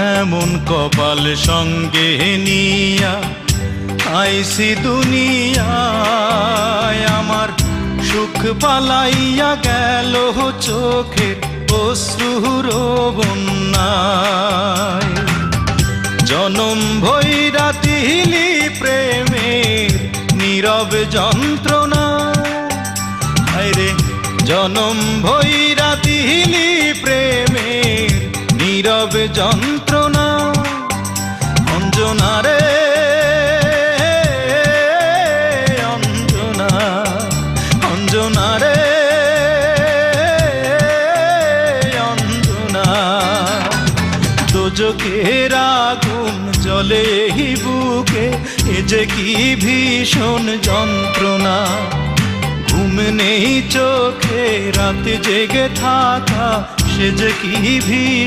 এমন কপাল সঙ্গে নিয়া আইসি দুনিয়ায়, আমার সুখ পালাইয়া গেল চোখের অশ্রুর বন্যায়। জনম ভৈরা দিলি প্রেমের নীরব যন্ত্রণা, আরে জনম ভৈরা দিলি প্রেমের নীরব যন্ত্রণা। অঞ্জনা রে অঞ্জনা, অঞ্জনা রে অঞ্জনা। দোজখের আগুন জ্বলে এই বুকে, এ যে কি ভীষণ যন্ত্রণা। ঘুম নেই চোখে রাতে জেগে থাকা, সে যে কি ভীষণ